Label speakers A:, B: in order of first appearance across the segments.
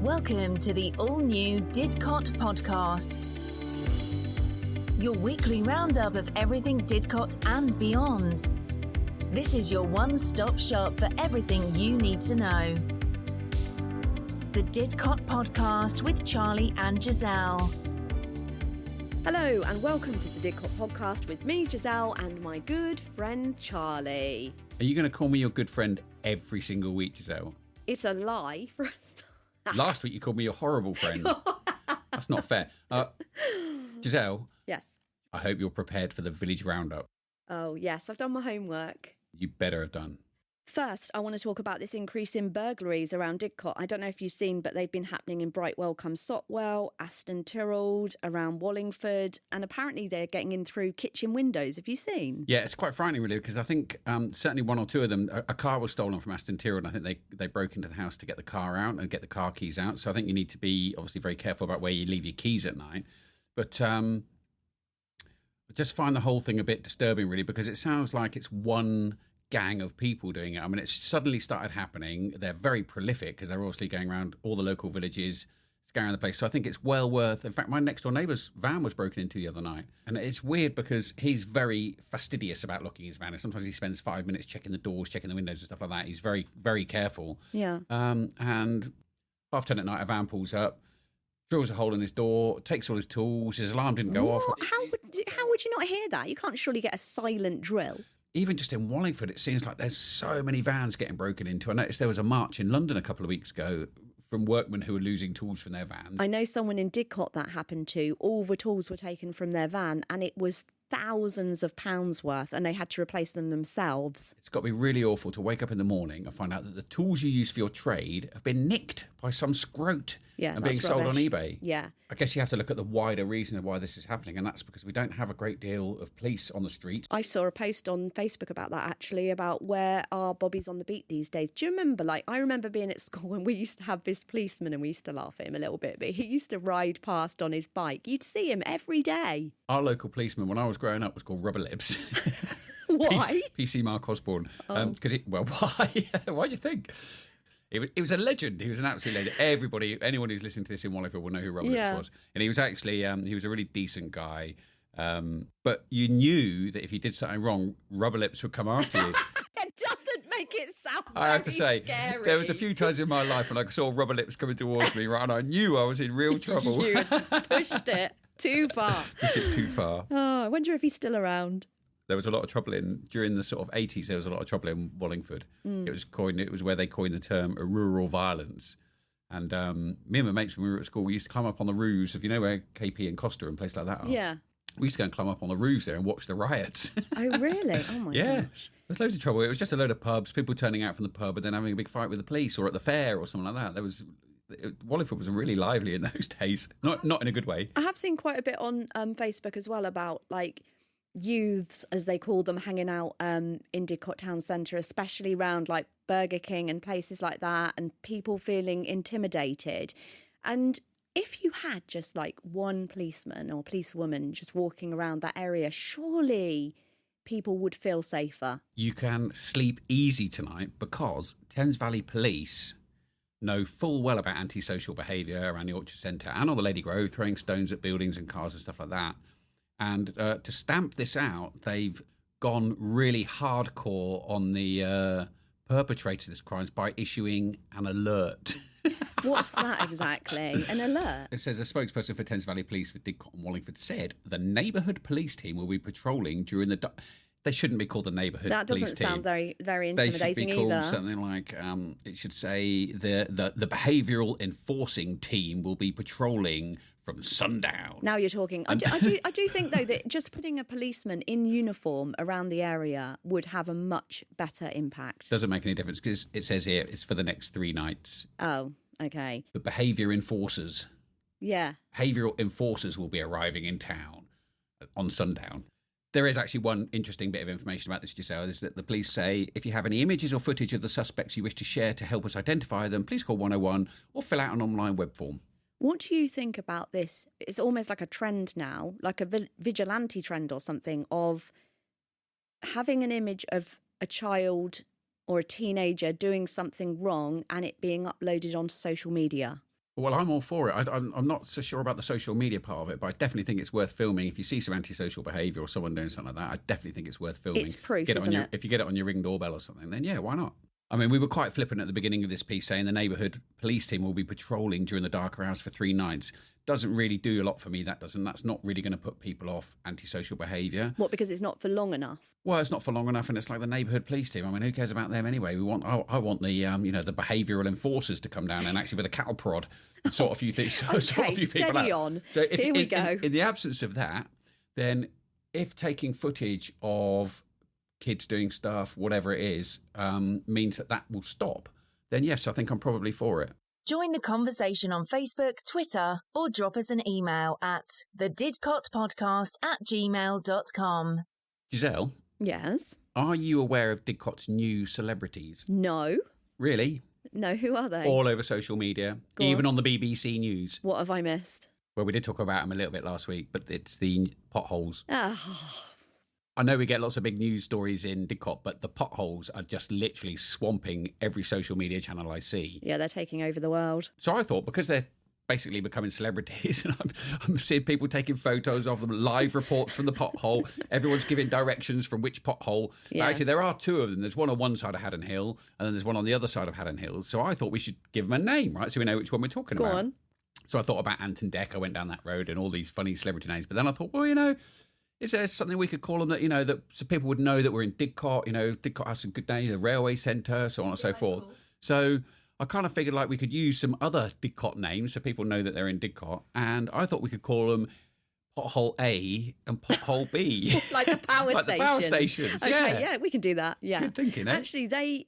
A: Welcome to the all-new Didcot podcast. Your weekly roundup of everything Didcot and beyond. This is your one-stop shop for everything you need to know. The Didcot podcast with Charlie and Giselle.
B: Hello and welcome to the Didcot podcast with me, Giselle, and my good friend Charlie.
C: Are you going to call me your good friend every single week, Giselle?
B: It's a lie for a start.
C: Last week you called me your horrible friend. That's not fair. Giselle?
B: Yes.
C: I hope you're prepared for the village roundup.
B: Oh, yes, I've done my homework.
C: You better have done.
B: First, I want to talk about this increase in burglaries around Didcot. I don't know if you've seen, but they've been happening in Brightwell, Sotwell, Aston Tyrrell, around Wallingford, and apparently they're getting in through kitchen windows. Have you seen?
C: Yeah, it's quite frightening, really, because I think certainly one or two of them, a car was stolen from Aston Tyrrell, and I think they broke into the house to get the car out and get the car keys out. So I think you need to be obviously very careful about where you leave your keys at night. But I just find the whole thing a bit disturbing, really, because it sounds like it's one gang of people doing it. I mean, it's suddenly started happening. They're very prolific because they're obviously going around all the local villages, scouring the place. So I think it's well worth. In fact, my next door neighbour's van was broken into the other night, and it's weird because he's very fastidious about locking his van. And sometimes he spends 5 minutes checking the doors, checking the windows, and stuff like that. He's very, very careful.
B: Yeah.
C: And 10:30 at night, a van pulls up, drills a hole in his door, takes all his tools. His alarm didn't go off.
B: How would you not hear that? You can't surely get a silent drill.
C: Even just in Wallingford, it seems like there's so many vans getting broken into. I noticed there was a march in London a couple of weeks ago from workmen who were losing tools from their vans.
B: I know someone in Didcot that happened to. All the tools were taken from their van and it was thousands of pounds worth and they had to replace them themselves.
C: It's got to be really awful to wake up in the morning and find out that the tools you use for your trade have been nicked by some scrote and being sold on eBay.
B: Yeah.
C: I guess you have to look at the wider reason of why this is happening, and that's because we don't have a great deal of police on the street.
B: I saw a post on Facebook about that, actually, about where are bobbies on the beat these days. Do you remember, I remember being at school and we used to have this policeman and we used to laugh at him a little bit, but he used to ride past on his bike. You'd see him every day.
C: Our local policeman, when I was growing up, was called Rubber Lips.
B: Why?
C: PC Mark Osborne. Why? Why do you think? It was a legend. He was an absolute legend. Anyone who's listening to this in Wallingford will know who Rubber Lips was. And he was actually, he was a really decent guy. But you knew that if you did something wrong, Rubber Lips would come after you.
B: It doesn't make it sound
C: I have to say,
B: scary.
C: There was a few times in my life when I saw Rubber Lips coming towards me, right, and I knew I was in real trouble.
B: You pushed it too far.
C: Pushed it too far.
B: Oh, I wonder if he's still around.
C: There was a lot of trouble during the sort of 80s. There was a lot of trouble in Wallingford. It was where they coined the term rural violence. And me and my mates, when we were at school, we used to climb up on the roofs of, you know, where KP and Costa and places like that are.
B: Yeah.
C: We used to go and climb up on the roofs there and watch the riots.
B: Oh, really? Oh, my gosh.
C: There's loads of trouble. It was just a load of pubs, people turning out from the pub and then having a big fight with the police or at the fair or something like that. Wallingford was really lively in those days. Not in a good way.
B: I have seen quite a bit on Facebook as well about, youths, as they call them, hanging out in Didcot Town Centre, especially around Burger King and places like that, and people feeling intimidated. And if you had just one policeman or policewoman just walking around that area, surely people would feel safer.
C: You can sleep easy tonight because Thames Valley Police know full well about antisocial behaviour around the Orchard Centre and on the Lady Grove, throwing stones at buildings and cars and stuff like that. And to stamp this out, they've gone really hardcore on the perpetrators of this crimes by issuing an alert.
B: What's that exactly? An alert?
C: It says a spokesperson for Thames Valley Police for Didcot and Wallingford said the neighbourhood police team will be patroulling during the... They shouldn't be called the neighbourhood police team.
B: That doesn't sound very, very intimidating either.
C: They should be called something like, it should say the behavioural enforcing team will be patrolling from sundown.
B: Now you're talking. I do think, though, that just putting a policeman in uniform around the area would have a much better impact.
C: Doesn't make any difference because it says here it's for the next 3 nights.
B: Oh, okay.
C: The behaviour enforcers.
B: Yeah.
C: Behavioural enforcers will be arriving in town on sundown. There is actually one interesting bit of information about this, Giselle, is that the police say if you have any images or footage of the suspects you wish to share to help us identify them, please call 101 or fill out an online web form.
B: What do you think about this? It's almost like a trend now, like a vigilante trend or something, of having an image of a child or a teenager doing something wrong and it being uploaded onto social media.
C: Well, I'm all for it. I'm not so sure about the social media part of it, but I definitely think it's worth filming. If you see some antisocial behaviour or someone doing something like that, I definitely think it's worth filming.
B: It's proof, isn't it?
C: If you get it on your Ring doorbell or something, then yeah, why not? I mean, we were quite flippant at the beginning of this piece saying the neighbourhood police team will be patrolling during the darker hours for 3 nights. Doesn't really do a lot for me, that doesn't. That's not really going to put people off antisocial behaviour.
B: What, because it's not for long enough?
C: Well, it's not for long enough, and it's like the neighbourhood police team. I mean, who cares about them anyway? I want the the behavioural enforcers to come down and actually with a cattle prod and sort a few things.
B: Okay, steady on.
C: So
B: Here we go.
C: In the absence of that, then if taking footage of kids doing stuff, whatever it is, means that will stop, then yes, I think I'm probably for it.
A: Join the conversation on Facebook, Twitter, or drop us an email at thedidcotpodcast@gmail.com.
C: Giselle?
B: Yes?
C: Are you aware of Didcot's new celebrities?
B: No.
C: Really?
B: No, who are they?
C: All over social media, even on the BBC News.
B: What have I missed?
C: Well, we did talk about them a little bit last week, but it's the potholes.
B: Oh.
C: I know we get lots of big news stories in Didcot, but the potholes are just literally swamping every social media channel I see.
B: Yeah, they're taking over the world.
C: So I thought, because they're basically becoming celebrities, and I'm seeing people taking photos of them, live reports from the pothole, everyone's giving directions from which pothole.
B: Yeah.
C: But actually, there are 2 of them. There's one on one side of Haddon Hill, and then there's one on the other side of Haddon Hill. So I thought we should give them a name, right? So we know which one we're talking about.
B: Go on.
C: So I thought about Anton Deck. I went down that road and all these funny celebrity names. But then I thought, well, is there something we could call them that so people would know that we're in Didcot? Didcot has some good names, the railway centre, so on and so forth. Cool. So I kind of figured like we could use some other Didcot names so people know that they're in Didcot, and I thought we could call them Pothole A and Pothole B.
B: Like the power
C: like
B: station.
C: the power stations.
B: Okay, yeah, we can do that. Yeah.
C: Good thinking, eh?
B: Actually, they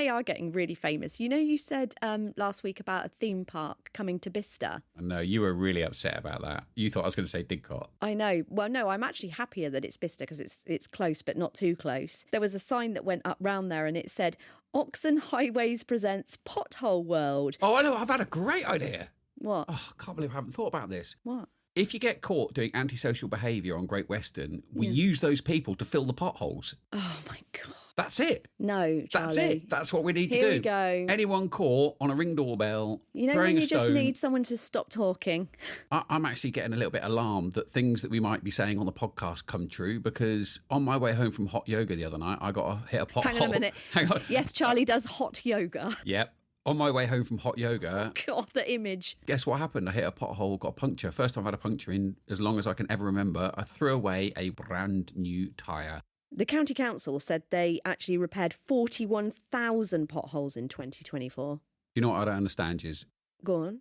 B: are getting really famous. You said last week about a theme park coming to Bicester.
C: I know, you were really upset about that. You thought I was going to say Didcot.
B: I know. Well, no, I'm actually happier that it's Bicester because it's close, but not too close. There was a sign that went up round there and it said, Oxon Highways presents Pothole World.
C: Oh, I know. I've had a great idea.
B: What?
C: Oh, I can't believe I haven't thought about this.
B: What?
C: If you get caught doing antisocial behaviour on Great Western, we use those people to fill the potholes.
B: Oh, my God.
C: That's it.
B: No, Charlie.
C: That's it. That's what we need to do.
B: Here we go.
C: Anyone caught on a Ring doorbell,
B: when
C: throwing
B: you
C: a stone,
B: just need someone to stop talking.
C: I'm actually getting a little bit alarmed that things that we might be saying on the podcast come true, because on my way home from hot yoga the other night, I got to hit a pothole.
B: Hang on a minute.
C: Hang on.
B: Yes, Charlie does hot yoga.
C: Yep. On my way home from hot yoga,
B: God, the image.
C: guess what happened? I hit a pothole, got a puncture. First time I've had a puncture in as long as I can ever remember. I threw away a brand new tyre.
B: The county council said they actually repaired 41,000 potholes in 2024.
C: Do you know what I don't understand is?
B: Go on.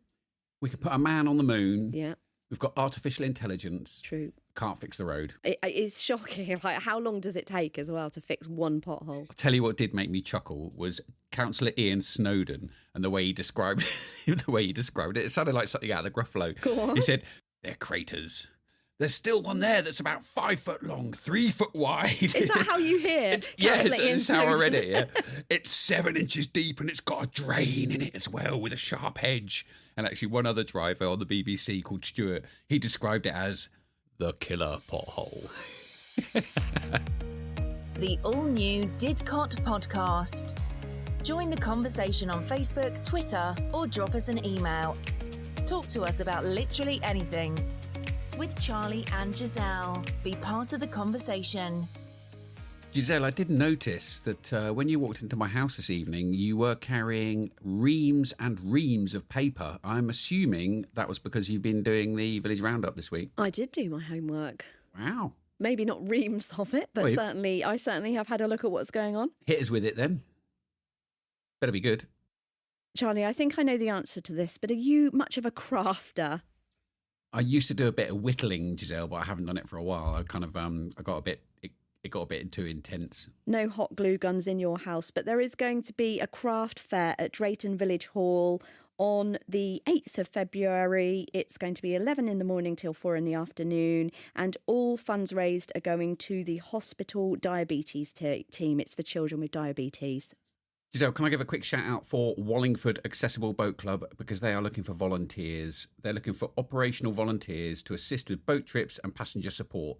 C: We can put a man on the moon.
B: Yeah.
C: We've got artificial intelligence.
B: True.
C: Can't fix the road.
B: It is shocking. Like, how long does it take as well to fix one pothole?
C: I'll tell you what did make me chuckle was Councillor Ian Snowden and the way he described it. It sounded like something out of the Gruffalo.
B: Go on.
C: He said, "They're craters. There's still one there that's about 5 foot long, 3 foot wide."
B: Is that how you hear?
C: It's how I read it, yeah. It's 7 inches deep and it's got a drain in it as well with a sharp edge. And actually one other driver on the BBC called Stuart, he described it as the killer pothole.
A: The all-new Didcot podcast. Join the conversation on Facebook, Twitter, or drop us an email. Talk to us about literally anything. With Charlie and Giselle. Be part of the conversation.
C: Giselle, I did notice that when you walked into my house this evening, you were carrying reams and reams of paper. I'm assuming that was because you've been doing the Village Roundup this week.
B: I did do my homework.
C: Wow.
B: Maybe not reams of it, but I certainly have had a look at what's going on.
C: Hit us with it then. Better be good.
B: Charlie, I think I know the answer to this, but are you much of a crafter?
C: I used to do a bit of whittling, Giselle, but I haven't done it for a while. I kind of, it got a bit too intense.
B: No hot glue guns in your house, but there is going to be a craft fair at Drayton Village Hall on the 8th of February. It's going to be 11 in the morning till 4 in the afternoon, and all funds raised are going to the hospital diabetes team. It's for children with diabetes.
C: Giselle, can I give a quick shout out for Wallingford Accessible Boat Club, because they are looking for volunteers. They're looking for operational volunteers to assist with boat trips and passenger support.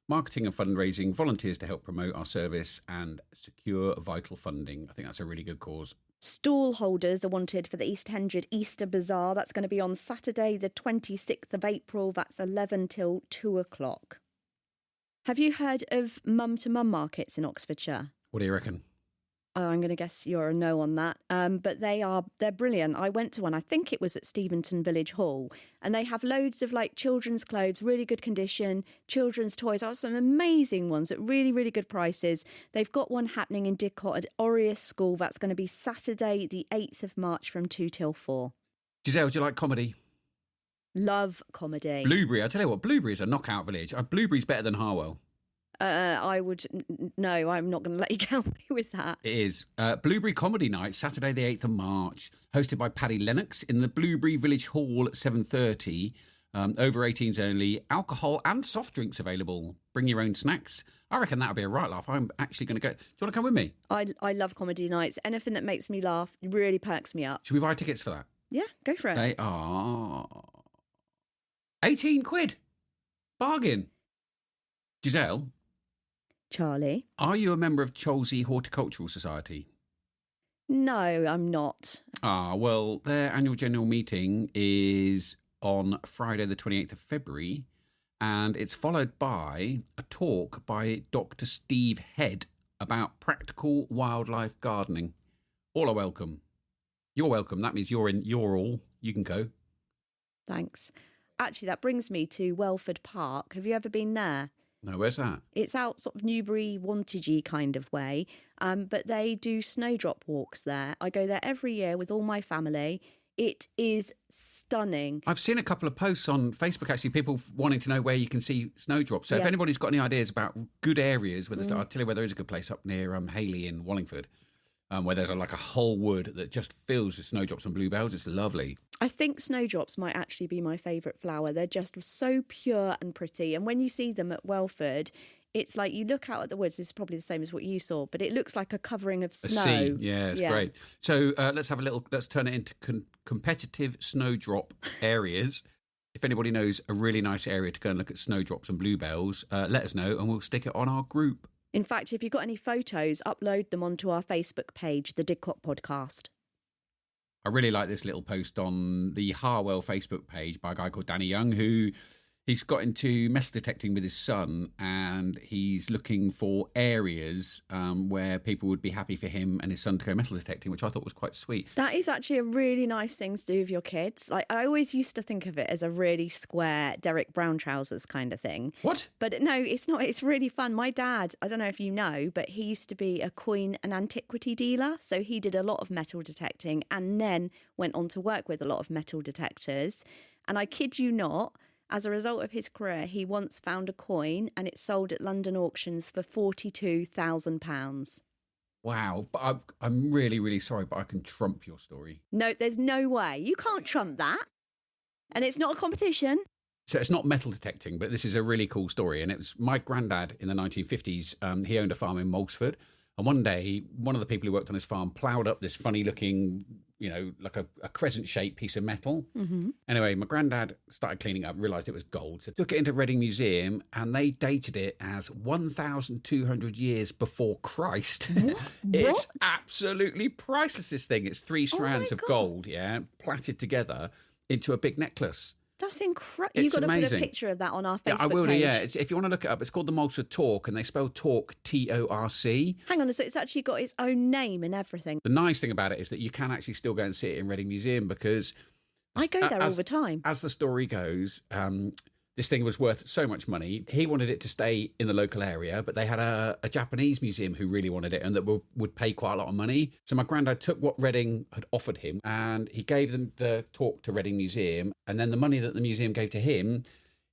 C: marketing and fundraising, volunteers to help promote our service and secure vital funding. I think that's a really good cause.
B: Stall holders are wanted for the East Hendred Easter Bazaar. That's going to be on Saturday, the 26th of April. That's 11 till 2 o'clock. Have you heard of mum-to-mum markets in Oxfordshire?
C: What do you reckon?
B: Oh, I'm going to guess you're a no on that. But they're brilliant. I went to one, I think it was at Steventon Village Hall, and they have loads of like children's clothes, really good condition, children's toys. Oh, some amazing ones at really, really good prices. They've got one happening in Didcot at Orius School. That's going to be Saturday, the 8th of March from 2 till 4.
C: Giselle, do you like comedy?
B: Love comedy.
C: Blueberry, I tell you what, Blueberry is a knockout village. Blueberry's better than Harwell.
B: No, I'm not going to let you get away with that.
C: It is. Blueberry Comedy Night, Saturday the 8th of March, hosted by Paddy Lennox in the Blueberry Village Hall at 7:30. Over 18s only. Alcohol and soft drinks available. Bring your own snacks. I reckon that'll be a right laugh. I'm actually going to go. Do you want to come with me?
B: I love comedy nights. Anything that makes me laugh really perks me up.
C: Should we buy tickets for that?
B: Yeah, go for it.
C: They are 18 quid. Bargain. Giselle?
B: Charlie?
C: Are you a member of Cholsey Horticultural Society?
B: No, I'm not.
C: Well, their annual general meeting is on Friday the 28th of February, and it's followed by a talk by Dr. Steve Head about practical wildlife gardening. All are welcome. You're welcome. That means you're all. You can go.
B: Thanks. Actually, that brings me to Welford Park. Have you ever been there?
C: No, where's that?
B: It's out sort of Newbury, Wantagee kind of way, but they do snowdrop walks there. I go there every year with all my family. It is stunning.
C: I've seen a couple of posts on Facebook, actually, people wanting to know where you can see snowdrops. So if anybody's got any ideas about good areas, I'll tell you where there is a good place up near Hayley in Wallingford, where there's like a whole wood that just fills with snowdrops and bluebells. It's lovely.
B: I think snowdrops might actually be my favourite flower. They're just so pure and pretty. And when you see them at Welford, it's like you look out at the woods. It's probably the same as what you saw, but it looks like a covering of snow.
C: A sea. Yeah, it's great. So let's turn it into competitive snowdrop areas. If anybody knows a really nice area to go and look at snowdrops and bluebells, let us know and we'll stick it on our group.
B: In fact, if you've got any photos, upload them onto our Facebook page, the Didcot Podcast.
C: I really like this little post on the Harwell Facebook page by a guy called Danny Young, who he's got into metal detecting with his son, and he's looking for areas where people would be happy for him and his son to go metal detecting, which I thought was quite sweet.
B: That is actually a really nice thing to do with your kids. Like, I always used to think of it as a really square Derek Brown trousers kind of thing.
C: What?
B: But no, it's not. It's really fun. My dad, I don't know if you know, but he used to be a coin and antiquity dealer. So he did a lot of metal detecting and then went on to work with a lot of metal detectors. And I kid you not, as a result of his career, he once found a coin and it sold at London auctions for £42,000.
C: Wow. But I'm really, really sorry, but I can trump your story.
B: No, there's no way. You can't trump that. And it's not a competition.
C: So it's not metal detecting, but this is a really cool story. And it was my granddad in the 1950s. He owned a farm in Moulsford. And one day, one of the people who worked on his farm ploughed up this funny looking, like a crescent-shaped piece of metal. Mm-hmm. Anyway, my granddad started cleaning up, realised it was gold, so took it into Reading Museum, and they dated it as 1,200 years before Christ.
B: What?
C: It's absolutely priceless, this thing. It's 3 strands of gold, plaited together into a big necklace.
B: That's incredible. You've got to put a picture of that on our Facebook page.
C: I will do, yeah. If you want to look it up, it's called the Moulsford Torc, and they spell Torc Torc.
B: Hang on, so it's actually got its own name and everything.
C: The nice thing about it is that you can actually still go and see it in Reading Museum because...
B: I go there all the time.
C: As the story goes, this thing was worth so much money. He wanted it to stay in the local area, but they had a Japanese museum who really wanted it and that would pay quite a lot of money. So my granddad took what Reading had offered him and he gave them the talk to Reading Museum. And then the money that the museum gave to him,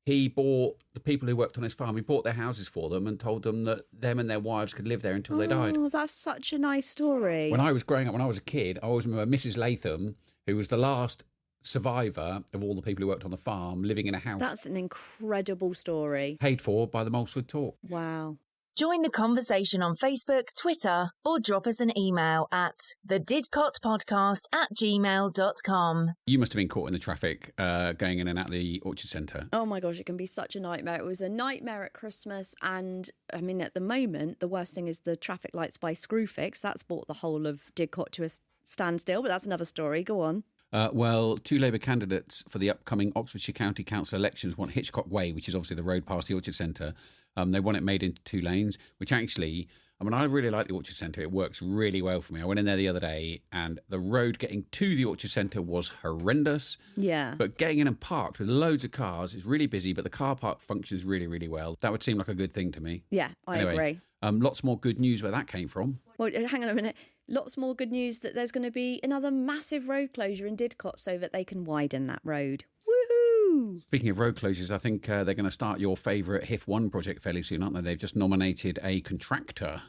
C: he bought the people who worked on his farm, he bought their houses for them and told them that them and their wives could live there until they died.
B: Oh, that's such a nice story.
C: When I was growing up, when I was a kid, I always remember Mrs. Latham, who was the last survivor of all the people who worked on the farm, living in a house.
B: That's an incredible story.
C: Paid for by the Moulsford Torc.
B: Wow.
A: Join the conversation on Facebook, Twitter, or drop us an email at thedidcotpodcast@gmail.com.
C: You must have been caught in the traffic going in and out of the Orchard Centre.
B: Oh my gosh, it can be such a nightmare. It was a nightmare at Christmas, and I mean, at the moment, the worst thing is the traffic lights by Screwfix. That's brought the whole of Didcot to a standstill, but that's another story. Go on.
C: Well, two Labour candidates for the upcoming Oxfordshire County Council elections want Hitchcock Way, which is obviously the road past the Orchard Centre. They want it made into 2 lanes, which actually, I mean, I really like the Orchard Centre. It works really well for me. I went in there the other day and the road getting to the Orchard Centre was horrendous.
B: Yeah.
C: But getting in and parked with loads of cars is really busy, but the car park functions really, really well. That would seem like a good thing to me.
B: Yeah, I agree.
C: Lots more good news where that came from.
B: Well, hang on a minute. Lots more good news that there's going to be another massive road closure in Didcot so that they can widen that road. Woohoo!
C: Speaking of road closures, I think they're going to start your favourite HIF1 project fairly soon, aren't they? They've just nominated a contractor,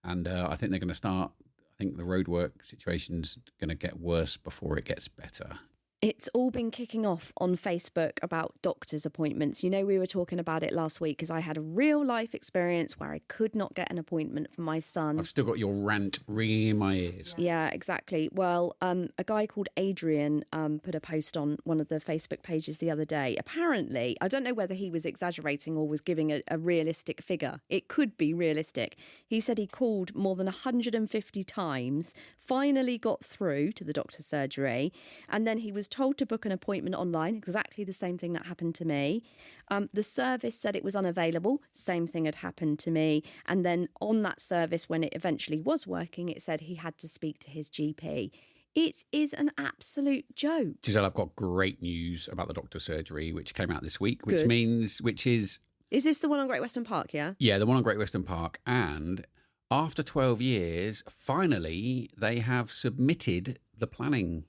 C: and I think they're going to start. I think the roadwork situation's going to get worse before it gets better.
B: It's all been kicking off on Facebook about doctor's appointments. You know, we were talking about it last week because I had a real life experience where I could not get an appointment for my son.
C: I've still got your rant ringing in my ears.
B: Yeah, exactly. Well, a guy called Adrian put a post on one of the Facebook pages the other day. Apparently, I don't know whether he was exaggerating or was giving a realistic figure. It could be realistic. He said he called more than 150 times, finally got through to the doctor's surgery, and then he was told to book an appointment online, exactly the same thing that happened to me. The service said it was unavailable, same thing had happened to me. And then on that service, when it eventually was working, it said he had to speak to his GP. It is an absolute joke.
C: Giselle, I've got great news about the doctor's surgery, which came out this week,
B: Good.
C: which is...
B: Is this the one on Great Western Park, yeah?
C: Yeah, the one on Great Western Park. And after 12 years, finally, they have submitted the planning.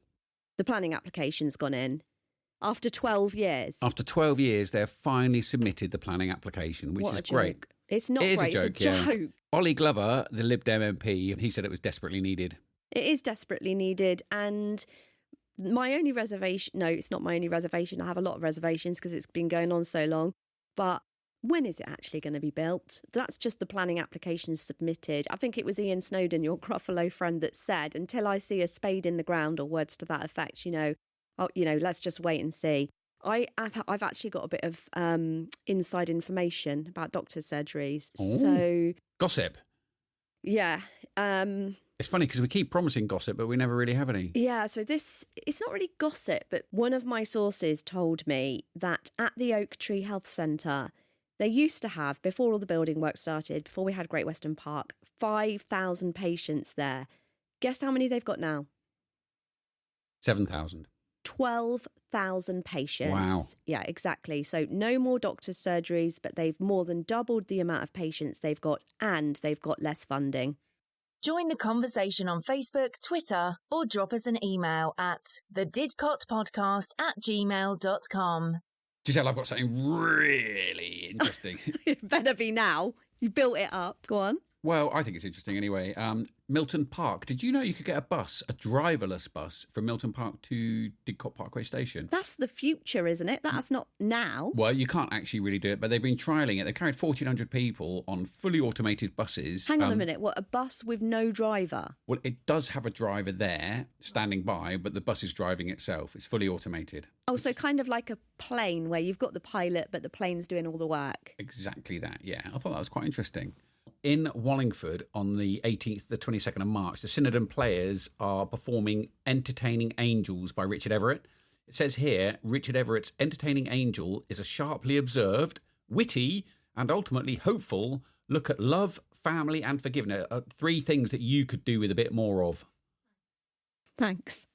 B: The planning application's gone in. After 12 years.
C: After 12 years, they've finally submitted the planning application, which is great.
B: It's not great, it's a joke.
C: Ollie Glover, the Lib Dem MP, he said it was desperately needed.
B: It is desperately needed, and my only reservation... No, it's not my only reservation. I have a lot of reservations because it's been going on so long. But when is it actually going to be built? That's just the planning application submitted. I think it was Ian Snowden, your Gruffalo friend, that said, until I see a spade in the ground, or words to that effect, let's just wait and see. I've actually got a bit of inside information about doctor's surgeries.
C: Ooh.
B: So
C: Gossip.
B: Yeah.
C: It's funny because we keep promising gossip, but we never really have any.
B: Yeah, so it's not really gossip, but one of my sources told me that at the Oak Tree Health Centre, they used to have, before all the building work started, before we had Great Western Park, 5,000 patients there. Guess how many they've got now?
C: 7,000.
B: 12,000 patients.
C: Wow.
B: Yeah, exactly. So no more doctor's surgeries, but they've more than doubled the amount of patients they've got, and they've got less funding.
A: Join the conversation on Facebook, Twitter, or drop us an email at thedidcotpodcast@gmail.com.
C: Giselle, I've got something really interesting.
B: It better be now. You built it up. Go on.
C: Well, I think it's interesting anyway. Milton Park. Did you know you could get a driverless bus from Milton Park to Didcot Parkway Station?
B: That's the future, isn't it? That's not now.
C: Well, you can't actually really do it, but they've been trialling it. They carried 1,400 people on fully automated buses.
B: Hang on a minute. What, a bus with no driver?
C: Well, it does have a driver there standing by, but the bus is driving itself. It's fully automated.
B: Oh, so kind of like a plane where you've got the pilot, but the plane's doing all the work.
C: Exactly that, yeah. I thought that was quite interesting. In Wallingford on the 18th, the 22nd of March, the Synodon Players are performing Entertaining Angels by Richard Everett. It says here, Richard Everett's Entertaining Angel is a sharply observed, witty, and ultimately hopeful look at love, family, and forgiveness. 3 things that you could do with a bit more of.
B: Thanks.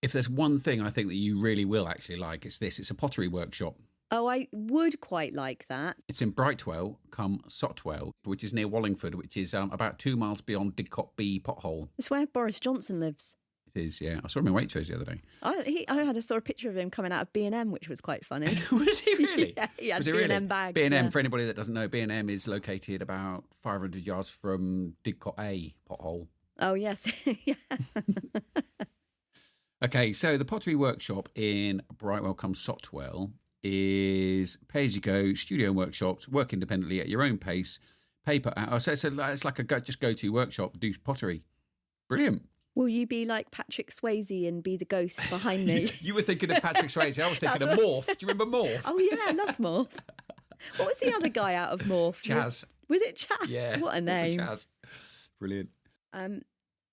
C: If there's one thing I think that you really will actually like, it's this. It's a pottery workshop.
B: Oh, I would quite like that.
C: It's in Brightwell, come Sotwell, which is near Wallingford, which is about 2 miles beyond Didcot B pothole.
B: It's where Boris Johnson lives.
C: It is, yeah. I saw him in Waitrose the other day.
B: I saw a picture of him coming out of B&M, which was quite funny.
C: Was he really?
B: Yeah, he had
C: was
B: B&M
C: really?
B: bags.
C: B&M,
B: yeah.
C: for anybody that doesn't know, B&M is located about 500 yards from Didcot A pothole.
B: Oh, yes. Yeah.
C: Okay, so the pottery workshop in Brightwell, come Sotwell, is pay-as-you-go studio and workshops, work independently at your own pace, paper out. So it's like a go-to workshop, do pottery. Brilliant.
B: Will you be like Patrick Swayze and be the ghost behind me?
C: You were thinking of Patrick Swayze. I was thinking of Morph. Do you remember Morph?
B: Oh, yeah, I love Morph. What was the other guy out of Morph?
C: Chaz.
B: Was it Chaz?
C: Yeah.
B: What a name.
C: Chaz. Brilliant.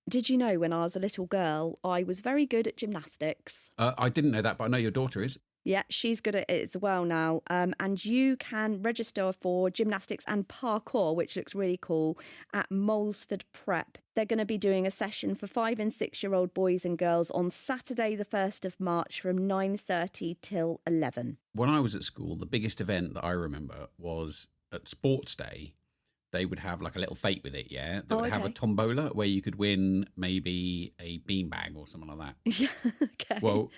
B: Did you know when I was a little girl, I was very good at gymnastics?
C: I didn't know that, but I know your daughter is.
B: Yeah, she's good at it as well now. And you can register for gymnastics and parkour, which looks really cool, at Moulsford Prep. They're going to be doing a session for 5 and 6-year-old boys and girls on Saturday, the 1st of March from 9:30 till 11.
C: When I was at school, the biggest event that I remember was at Sports Day. They would have like a little fete with it, yeah? They would have a tombola where you could win maybe a beanbag or something like that.
B: Yeah, okay.
C: Well,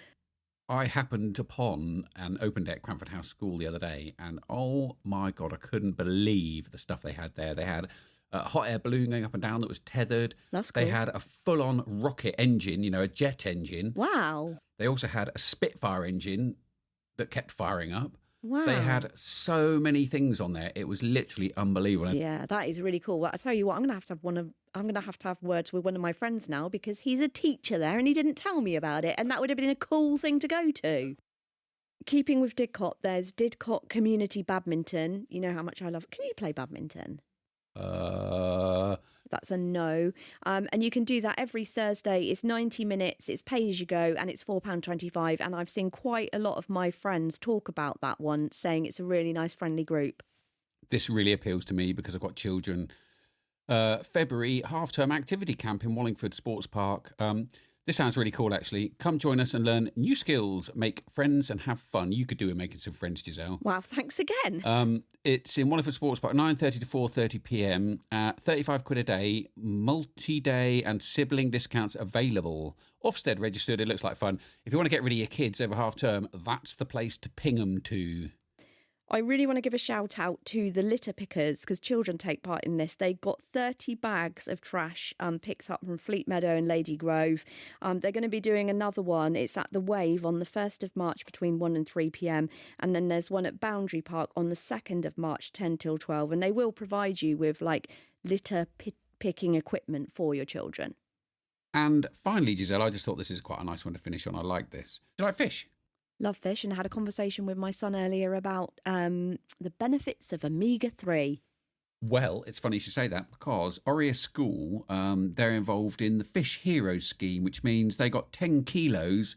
C: I happened upon an open day at Cranford House School the other day, and oh my God, I couldn't believe the stuff they had there. They had a hot air balloon going up and down that was tethered.
B: That's cool.
C: They had a full-on rocket engine, a jet engine.
B: Wow.
C: They also had a Spitfire engine that kept firing up.
B: Wow.
C: They had so many things on there. It was literally unbelievable.
B: Yeah, that is really cool. Well, I tell you what, I'm going to have to have words with one of my friends now because he's a teacher there and he didn't tell me about it, and that would have been a cool thing to go to. Keeping with Didcot, there's Didcot Community Badminton. You know how much I love it. Can you play badminton? That's a no. And you can do that every Thursday. It's 90 minutes, it's pay as you go, and it's £4.25. And I've seen quite a lot of my friends talk about that one, saying it's a really nice, friendly group.
C: This really appeals to me because I've got children. February half-term activity camp in Wallingford Sports Park. This sounds really cool, actually. Come join us and learn new skills, make friends and have fun. You could do it making some friends, Giselle.
B: Wow, thanks again.
C: It's in Wallingford Sports Park, 9:30 to 4:30 p.m. £35 a day, multi-day and sibling discounts available. Ofsted registered, it looks like fun. If you want to get rid of your kids over half-term, that's the place to ping them to.
B: I really want to give a shout out to the litter pickers because children take part in this. They got 30 bags of trash picked up from Fleet Meadow and Lady Grove. They're going to be doing another one. It's at the Wave on the 1st of March between 1 and 3 p.m. And then there's one at Boundary Park on the 2nd of March, 10 till 12. And they will provide you with like litter picking equipment for your children.
C: And finally, Giselle, I just thought this is quite a nice one to finish on. I like this. Do you like fish?
B: Love fish, and I had a conversation with my son earlier about the benefits of omega-3.
C: Well, it's funny you should say that because Oriel School, they're involved in the Fish Heroes scheme, which means they got 10 kilos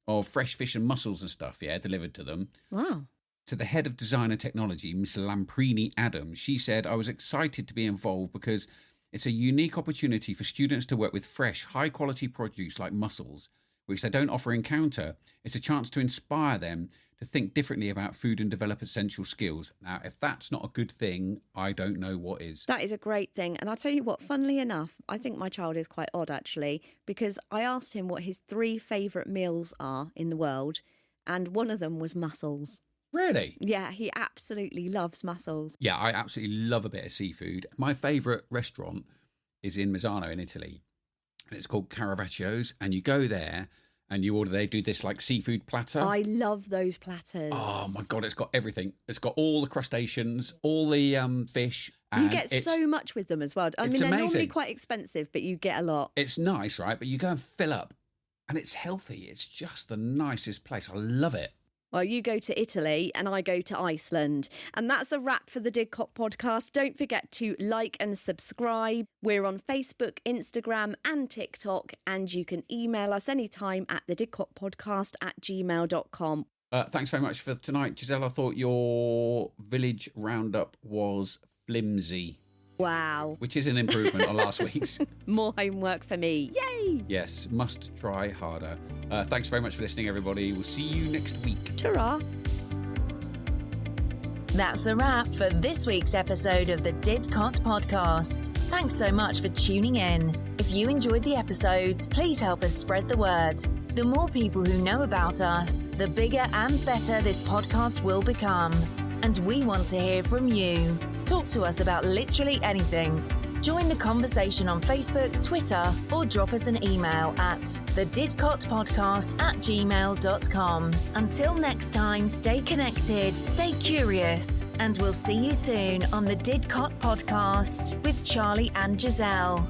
C: of fresh fish and mussels and stuff, delivered to them.
B: Wow.
C: To the head of design and technology, Miss Lamprini Adams, she said, I was excited to be involved because it's a unique opportunity for students to work with fresh, high-quality produce like mussels, which they don't often encounter. It's a chance to inspire them to think differently about food and develop essential skills. Now, if that's not a good thing, I don't know what is.
B: That is a great thing. And I'll tell you what, funnily enough, I think my child is quite odd, actually, because I asked him what his 3 favourite meals are in the world, and one of them was mussels.
C: Really?
B: Yeah, he absolutely loves mussels.
C: Yeah, I absolutely love a bit of seafood. My favourite restaurant is in Misano in Italy. And it's called Caravaccios, and you go there and you order, they do this like seafood platter.
B: I love those platters.
C: Oh my God, it's got everything. It's got all the crustaceans, all the fish.
B: You get so much with them as well. I mean, they're normally quite expensive, but you get a lot.
C: It's nice, right? But you go and fill up, and it's healthy. It's just the nicest place. I love it.
B: Well, you go to Italy and I go to Iceland. And that's a wrap for the Didcot podcast. Don't forget to like and subscribe. We're on Facebook, Instagram and TikTok. And you can email us anytime at thedidcotpodcast@gmail.com.
C: Thanks very much for tonight, Giselle. I thought your village roundup was flimsy.
B: Wow.
C: Which is an improvement on last week's.
B: More homework for me. Yay!
C: Yes, must try harder. Thanks very much for listening, everybody. We'll see you next week.
B: Ta-ra!
A: That's a wrap for this week's episode of the Didcot podcast. Thanks so much for tuning in. If you enjoyed the episode, please help us spread the word. The more people who know about us, the bigger and better this podcast will become. And we want to hear from you. Talk to us about literally anything. Join the conversation on Facebook, Twitter, or drop us an email at thedidcotpodcast@gmail.com. Until next time, stay connected, stay curious, and we'll see you soon on the Didcot Podcast with Charlie and Giselle.